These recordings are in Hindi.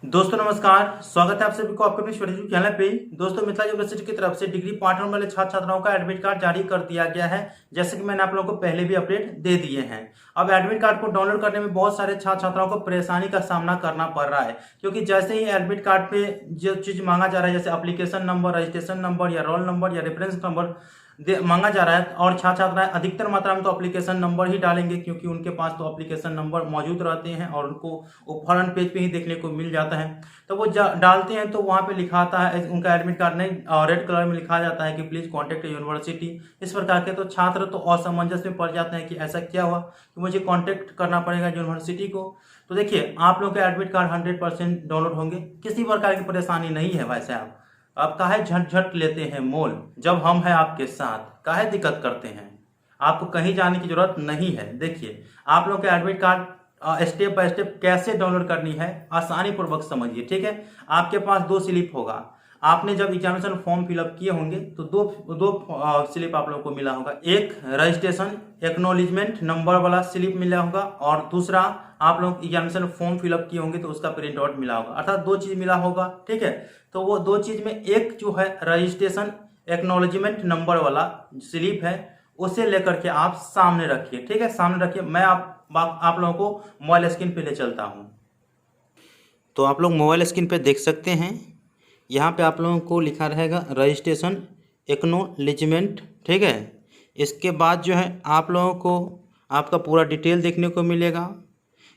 दोस्तों नमस्कार, स्वागत है आप सभी को आपके अपने यूट्यूब चैनल पे। दोस्तों मिथिला यूनिवर्सिटी की तरफ से डिग्री पार्ट 1 वाले छात्र छात्राओं का एडमिट कार्ड जारी कर दिया गया है, जैसे कि मैंने आप लोगों को पहले भी अपडेट दे दिए हैं। अब एडमिट कार्ड को डाउनलोड करने में बहुत सारे छात्र छात्राओं को परेशानी का सामना करना पड़ रहा है, क्योंकि जैसे ही एडमिट कार्ड पे जो चीज मांगा जा रहा है, जैसे एप्लीकेशन नंबर, रजिस्ट्रेशन नंबर या रोल नंबर या रेफरेंस नंबर मांगा जा रहा है, और छात्र छात्राएं अधिकतर मात्रा में तो एप्लीकेशन नंबर ही डालेंगे, क्योंकि उनके पास तो एप्लीकेशन नंबर मौजूद रहते हैं और उनको वो फ्रंट पेज पे ही देखने को मिल जाता है। तो वो डालते हैं तो वहाँ पे लिखा आता है उनका एडमिट कार्ड नहीं, रेड कलर में लिखा जाता है कि प्लीज कॉन्टेक्ट यूनिवर्सिटी, इस प्रकार के। तो छात्र तो असमंजस में पड़ जाते हैं कि ऐसा क्या हुआ कि मुझे कॉन्टेक्ट करना पड़ेगा यूनिवर्सिटी को। तो देखिए, आप लोगों के एडमिट कार्ड 100% डाउनलोड होंगे, किसी प्रकार की परेशानी नहीं है। वैसे आप काहे झट लेते हैं मोल, जब हम हैं आपके साथ, काहे दिक्कत करते हैं। आपको कहीं जाने की जरूरत नहीं है। देखिए, आप लोगों के admit card step by step कैसे डाउनलोड करनी है आसानी पूर्वक समझिए, ठीक है। आपके पास दो स्लिप होगा। आपने जब एग्जामिनेशन फॉर्म फिलअप किए होंगे तो दो स्लिप आप लोगों को मिला होगा। एक रजिस्ट्रेशन एक्नॉलेजमेंट नंबर वाला स्लिप मिला होगा, और दूसरा आप लोग एग्जामिनेशन फॉर्म फिलअप किए होंगे तो उसका प्रिंट आउट मिला होगा। अर्थात दो चीज मिला होगा, ठीक है। तो वो दो चीज में एक जो है रजिस्ट्रेशन एक्नॉलेजमेंट नंबर वाला स्लिप है, उसे लेकर के आप सामने रखिए, ठीक है। सामने रखिए, मैं आप लोगों को मोबाइल स्क्रीन पे ले चलता हूँ। तो आप लोग मोबाइल स्क्रीन पे देख सकते हैं, यहाँ पे आप लोगों को लिखा रहेगा रजिस्ट्रेशन एक्नॉलेजमेंट, ठीक है। इसके बाद जो है आप लोगों को आपका पूरा डिटेल देखने को मिलेगा।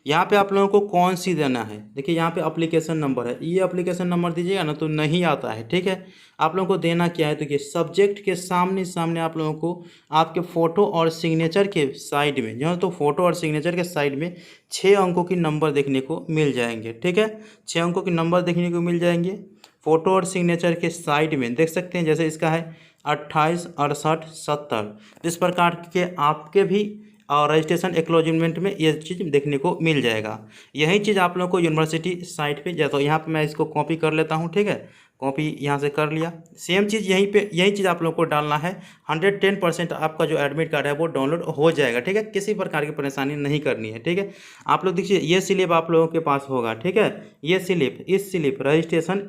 यहाँ पे आप लोगों को कौन सी देना है, देखिए यहाँ पे एप्लीकेशन नंबर है, ये एप्लीकेशन नंबर दीजिएगा ना तो नहीं आता है, ठीक है। आप लोगों को देना क्या है, तो ये सब्जेक्ट के सामने आप लोगों को आपके फ़ोटो और सिग्नेचर के साइड में, जो तो फोटो और सिग्नेचर के साइड में 6 अंकों की नंबर देखने को मिल जाएंगे, ठीक है। 6 अंकों की नंबर देखने को मिल जाएंगे फोटो और सिग्नेचर के साइड में, देख सकते हैं। जैसे इसका है 28, 68, 70, इस प्रकार के आपके भी और रजिस्ट्रेशन एक्नॉलेजमेंट में ये चीज़ देखने को मिल जाएगा। यही चीज़ आप लोगों को यूनिवर्सिटी साइट पे, जैसे यहाँ पे मैं इसको कॉपी कर लेता हूँ, ठीक है। कॉपी यहाँ से कर लिया, सेम चीज़ यही चीज़ आप लोगों को डालना है। 110% आपका जो एडमिट कार्ड है वो डाउनलोड हो जाएगा, ठीक है। किसी प्रकार की परेशानी नहीं करनी है, ठीक है। आप लोग देखिए, ये स्लिप आप लोगों के पास होगा, ठीक है। ये स्लिप, इस स्लिप रजिस्ट्रेशन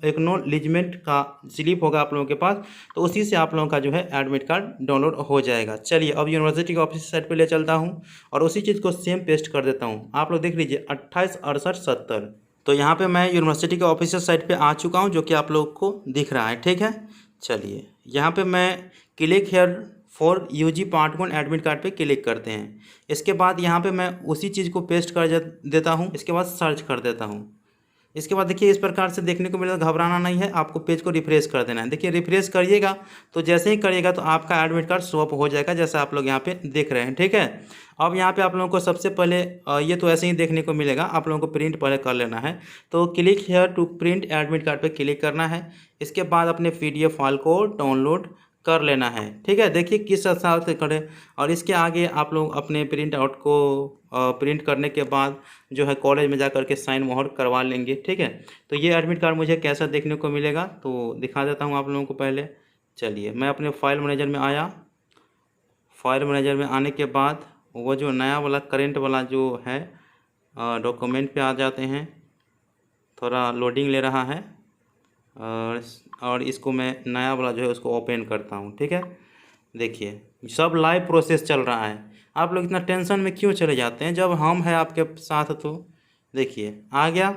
एक्नॉलेजमेंट का स्लिप होगा आप लोगों के पास, तो उसी से आप लोगों का जो है एडमिट कार्ड डाउनलोड हो जाएगा। चलिए, अब यूनिवर्सिटी के ऑफिस साइट पे ले चलता हूँ और उसी चीज़ को सेम पेस्ट कर देता हूँ। आप लोग देख लीजिए 28, 68, 70। तो यहाँ पे मैं यूनिवर्सिटी के ऑफिशियल साइट पे आ चुका हूँ, जो कि आप लोग को दिख रहा है, ठीक है। चलिए, यहाँ पे मैं click here for UG part 1 admit card पे क्लिक करते हैं। इसके बाद यहाँ पे मैं उसी चीज़ को पेस्ट कर देता हूँ। इसके बाद सर्च कर देता हूँ। इसके बाद देखिए, इस प्रकार से देखने को मिलेगा। घबराना नहीं है, आपको पेज को रिफ्रेश कर देना है। देखिए, रिफ्रेश करिएगा तो जैसे ही करिएगा तो आपका एडमिट कार्ड शॉप हो जाएगा, जैसा आप लोग यहाँ पे देख रहे हैं, ठीक है। अब यहाँ पे आप लोगों को सबसे पहले ये तो ऐसे ही देखने को मिलेगा, आप लोगों को प्रिंट पहले कर लेना है। तो click here to print admit card पे क्लिक करना है। इसके बाद अपने PDF फाइल को डाउनलोड कर लेना है, ठीक है। देखिए किस हिसाब से करें, और इसके आगे आप लोग अपने प्रिंट आउट को प्रिंट करने के बाद जो है कॉलेज में जा कर के साइन मोहर करवा लेंगे, ठीक है। तो ये एडमिट कार्ड मुझे कैसा देखने को मिलेगा तो दिखा देता हूँ आप लोगों को पहले। चलिए, मैं अपने फाइल मैनेजर में आया। फाइल मैनेजर में आने के बाद वो जो नया वाला करेंट वाला जो है डॉक्यूमेंट पे आ जाते हैं। थोड़ा लोडिंग ले रहा है, और इसको मैं नया वाला जो है उसको ओपन करता हूँ, ठीक है। देखिए, सब लाइव प्रोसेस चल रहा है। आप लोग इतना टेंशन में क्यों चले जाते हैं, जब हम हैं आपके साथ। तो देखिए, आ गया।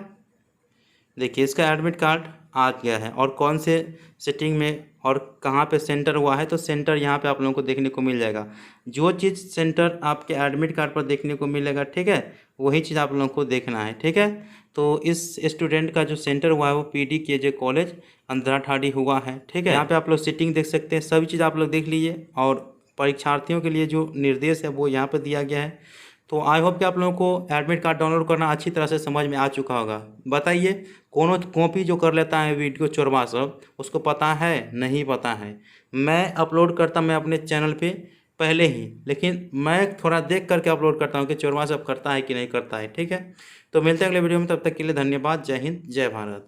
देखिए, इसका एडमिट कार्ड आ गया है, और कौन से सेटिंग में और कहाँ पे सेंटर हुआ है, तो सेंटर यहाँ पे आप लोगों को देखने को मिल जाएगा। जो चीज़ सेंटर आपके एडमिट कार्ड पर देखने को मिलेगा, ठीक है, वही चीज़ आप लोगों को देखना है, ठीक है। तो इस स्टूडेंट का जो सेंटर हुआ है वो PDKJ कॉलेज अंधराठाड़ी हुआ है, ठीक है। यहाँ पे आप लोग सेटिंग देख सकते हैं, सभी चीज़ आप लोग देख लीजिए, और परीक्षार्थियों के लिए जो निर्देश है वो यहाँ पर दिया गया है। तो आई होप कि आप लोगों को एडमिट कार्ड डाउनलोड करना अच्छी तरह से समझ में आ चुका होगा। बताइए, कौन कॉपी जो कर लेता है वीडियो चोरवा सब, उसको पता है नहीं पता है। मैं अपलोड करता मैं अपने चैनल पे पहले ही, लेकिन मैं थोड़ा देख करके अपलोड करता हूँ कि चोरवा सब करता है कि नहीं करता है, ठीक है। तो मिलते हैं अगले वीडियो में, तब तक के लिए धन्यवाद। जय हिंद, जय भारत।